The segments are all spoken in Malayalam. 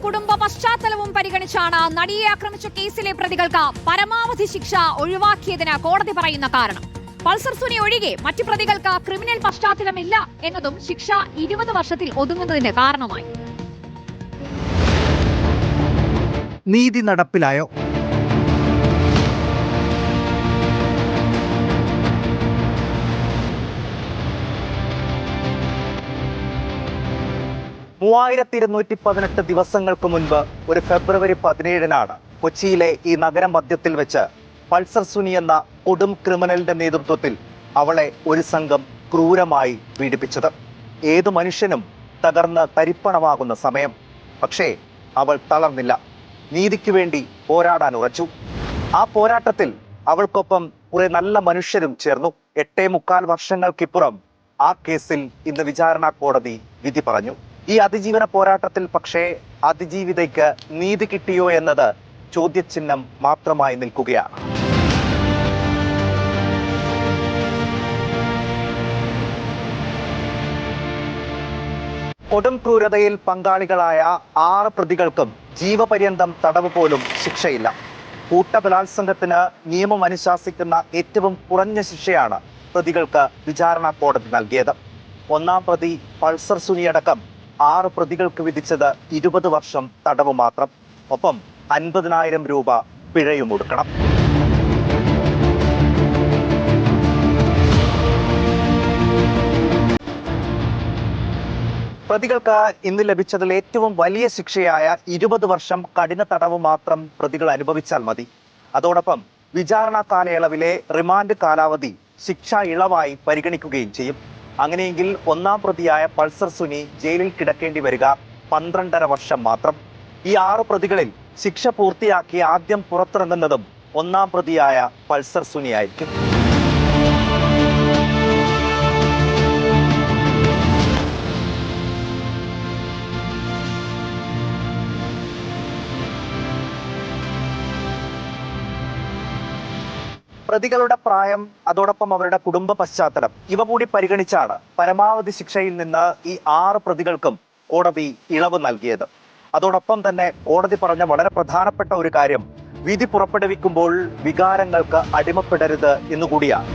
കുടുംബ പശ്ചാത്തലവും പരിഗണിച്ചാണ് നടിയെ ആക്രമിച്ച കേസിലെ പ്രതികൾക്ക് പരമാവധി ശിക്ഷ ഒഴിവാക്കിയതിന് കോടതി പറയുന്ന കാരണം. പൾസർ സുനി ഒഴികെ മറ്റു പ്രതികൾക്ക് ക്രിമിനൽ പശ്ചാത്തലമില്ല എന്നതും ശിക്ഷ 20 വർഷത്തിൽ ഒതുങ്ങുന്നതിന് കാരണമായി. നീതി നടപ്പിലായോ? $3218 ദിവസങ്ങൾക്ക് മുൻപ് ഒരു ഫെബ്രുവരി 17-നാണ് കൊച്ചിയിലെ ഈ നഗരമധ്യത്തിൽ വെച്ച് പൾസർ സുനി എന്ന കൊടും ക്രിമിനലിന്റെ നേതൃത്വത്തിൽ അവളെ ഒരു സംഘം ക്രൂരമായി പീഡിപ്പിച്ചത്. ഏതു മനുഷ്യനും തകർന്ന് തരിപ്പണമാകുന്ന സമയം. പക്ഷേ അവൾ തളർന്നില്ല. നീതിക്ക് വേണ്ടി പോരാടാൻ ഉറച്ചു. ആ പോരാട്ടത്തിൽ അവൾക്കൊപ്പം കുറെ നല്ല മനുഷ്യരും ചേർന്നു. 8.25 വർഷങ്ങൾക്കിപ്പുറം ആ കേസിൽ ഇന്ന് വിചാരണ കോടതി വിധി പറഞ്ഞു. ഈ അതിജീവന പോരാട്ടത്തിൽ പക്ഷേ അതിജീവിതയ്ക്ക് നീതി കിട്ടിയോ എന്നത് ചോദ്യചിഹ്നം മാത്രമായി നിൽക്കുകയാണ്. കൊടും ക്രൂരതയിൽ പങ്കാളികളായ 6 പ്രതികൾക്കും ജീവപര്യന്തം തടവ് പോലും ശിക്ഷയില്ല. കൂട്ടബലാത്സംഗത്തിന് നിയമം അനുശാസിക്കുന്ന ഏറ്റവും കുറഞ്ഞ ശിക്ഷയാണ് പ്രതികൾക്ക് വിചാരണ കോടതി നൽകിയത്. 1-ാം പ്രതി പൾസർ സുനിയടക്കം 6 പ്രതികൾക്ക് വിധിച്ചത് 20 വർഷം തടവ് മാത്രം. ഒപ്പം 50,000 രൂപ പിഴയും കൊടുക്കണം. പ്രതികൾക്ക് ഇന്ന് ലഭിച്ചതിൽ ഏറ്റവും വലിയ ശിക്ഷയായ 20 വർഷം കഠിന തടവ് മാത്രം പ്രതികൾ അനുഭവിച്ചാൽ മതി. അതോടൊപ്പം വിചാരണ കാലയളവിലെ റിമാൻഡ് കാലാവധി ശിക്ഷാ ഇളവായി പരിഗണിക്കുകയും ചെയ്യും. അങ്ങനെയെങ്കിൽ 1-ാം പ്രതിയായ പൾസർ സുനി ജയിലിൽ കിടക്കേണ്ടി വരിക 12.5 വർഷം മാത്രം. ഈ 6 പ്രതികളിൽ ശിക്ഷ പൂർത്തിയാക്കി ആദ്യം പുറത്തിറങ്ങുന്നതും 1-ാം പ്രതിയായ പൾസർ സുനി ആയിരിക്കും. പ്രതികളുടെ പ്രായം, അതോടൊപ്പം അവരുടെ കുടുംബ പശ്ചാത്തലം ഇവ കൂടി പരിഗണിച്ചാണ് പരമാവധി ശിക്ഷയിൽ നിന്ന് ഈ 6 പ്രതികൾക്കും കോടതി ഇളവ് നൽകിയത്. അതോടൊപ്പം തന്നെ കോടതി പറഞ്ഞ വളരെ പ്രധാനപ്പെട്ട ഒരു കാര്യം, വിധി പുറപ്പെടുവിക്കുമ്പോൾ വികാരങ്ങൾക്ക് അടിമപ്പെടരുത് എന്നുകൂടിയാണ്.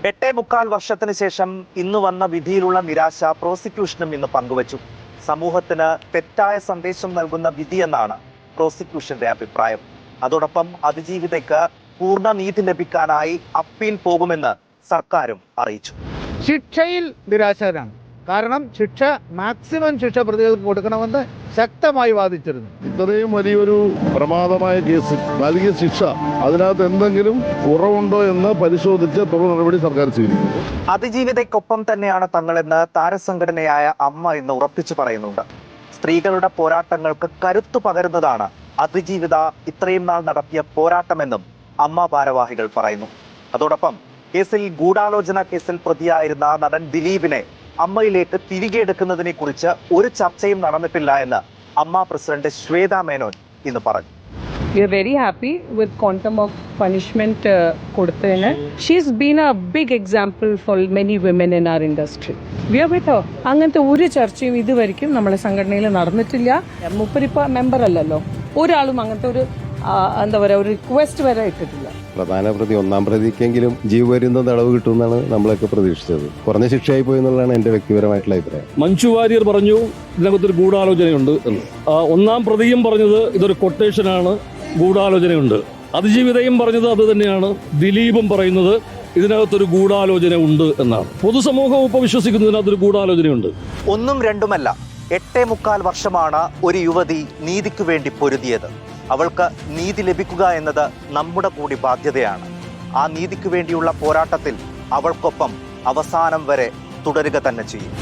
എട്ടേ 3/4 വർഷത്തിന് ശേഷം ഇന്ന് വന്ന വിധിയിലുള്ള നിരാശ പ്രോസിക്യൂഷനും ഇന്ന് പങ്കുവച്ചു. സമൂഹത്തിന് തെറ്റായ സന്ദേശം നൽകുന്ന വിധിയെന്നാണ് പ്രോസിക്യൂഷന്റെ അഭിപ്രായം. അതോടൊപ്പം അതിജീവിതയ്ക്ക് പൂർണ്ണ നീതി ലഭിക്കാനായി അപ്പീൽ പോകുമെന്ന് സർക്കാരും അറിയിച്ചു. ശിക്ഷയിൽ നിരാശരാണ്. കാരണം മാക്സിമം ശിക്ഷ പ്രതികൾക്ക് കൊടുക്കണമെന്ന് ശക്തമായി വാദിച്ചിരുന്നു. ഇത്രയും വലിയൊരു പ്രമാദമായ കേസിൽ നൽകിയ ശിക്ഷ അതിനകത്ത് എന്തെങ്കിലും കുറവുണ്ടോ എന്ന് പരിശോധിച്ച് തുടർ നടപടി സർക്കാർ സ്വീകരിക്കും. അതിജീവിതയ്ക്കൊപ്പം തന്നെയാണ് തങ്ങളെന്ന് താരസംഘടനയായ അമ്മ ഇന്ന് ഉറപ്പിച്ചു പറയുന്നുണ്ട്. സ്ത്രീകളുടെ പോരാട്ടങ്ങൾക്ക് കരുത്തു പകരുന്നതാണ് അതിജീവിത ഇത്രയും നാൾ നടത്തിയ പോരാട്ടമെന്നും അമ്മ ഭാരവാഹികൾ പറയുന്നു. അതോടൊപ്പം കേസിൽ ഗൂഢാലോചന കേസിൽ പ്രതിയായിരുന്ന നടൻ ദിലീപിനെ അമ്മയിലേക്ക് തിരികെ എടുക്കുന്നതിനെ കുറിച്ച് ഒരു ചർച്ചയും നടന്നിട്ടില്ല എന്ന് അമ്മ പ്രസിഡന്റ് ശ്വേത മേനോൻ ഇന്ന് പറഞ്ഞു. We are very happy with quantum of punishment കൊടുത്തതിന്. She's been a big example for many women in our industry. We are with her. അങ്ങനത്തെ ഒരു ചർച്ചയും ഇതുവരെയ്ക്കും നമ്മളെ സംഘടനയിൽ നടന്നിട്ടില്ല. മുപ്പരിപ്പ മെമ്പർ അല്ലല്ലോ, ഒരാളും അങ്ങനത്തെ ഒരു എന്താ പറയുക ഒരു റിക്വസ്റ്റ് വരെ ഇട്ടിട്ടില്ല. പ്രധാന പ്രതി 1-ാം പ്രതിക്കെങ്കിലും ജീവപര്യന്തം തടവ് കിട്ടുമെന്നാണ് നമ്മളൊക്കെ പ്രതീക്ഷിച്ചത്. കുറഞ്ഞ ശിക്ഷയായി പോയി എന്നുള്ളതാണ് എൻ്റെ വ്യക്തിപരമായിട്ടുള്ള അഭിപ്രായം. മഞ്ജു വാര്യർ പറഞ്ഞു ഇതിനകത്തൊരു ഗൂഢാലോചനയുണ്ട് എന്ന്. 1-ാം പ്രതിയും പറഞ്ഞത് ഇതൊരു കൊട്ടേഷനാണ്, ഗൂഢാലോചനയുണ്ട്. അതിജീവിതയും പറഞ്ഞത് അത് തന്നെയാണ്. ദിലീപും പറയുന്നത് ഇതിനകത്തൊരു ഗൂഢാലോചന ഉണ്ട് എന്നാണ്. പൊതുസമൂഹം ഇപ്പോൾ വിശ്വസിക്കുന്നതിനകത്തൊരു ഗൂഢാലോചനയുണ്ട്. 1ഉം 2ഉമല്ല, 8.25 വർഷമാണ് ഒരു യുവതി നീതിക്ക് വേണ്ടി പൊരുതിയത്. അവൾക്ക് നീതി ലഭിക്കുക എന്നത് നമ്മുടെ കൂടി ബാധ്യതയാണ്. ആ നീതിക്ക് വേണ്ടിയുള്ള പോരാട്ടത്തിൽ അവൾക്കൊപ്പം അവസാനം വരെ തുടരുക തന്നെ ചെയ്യും.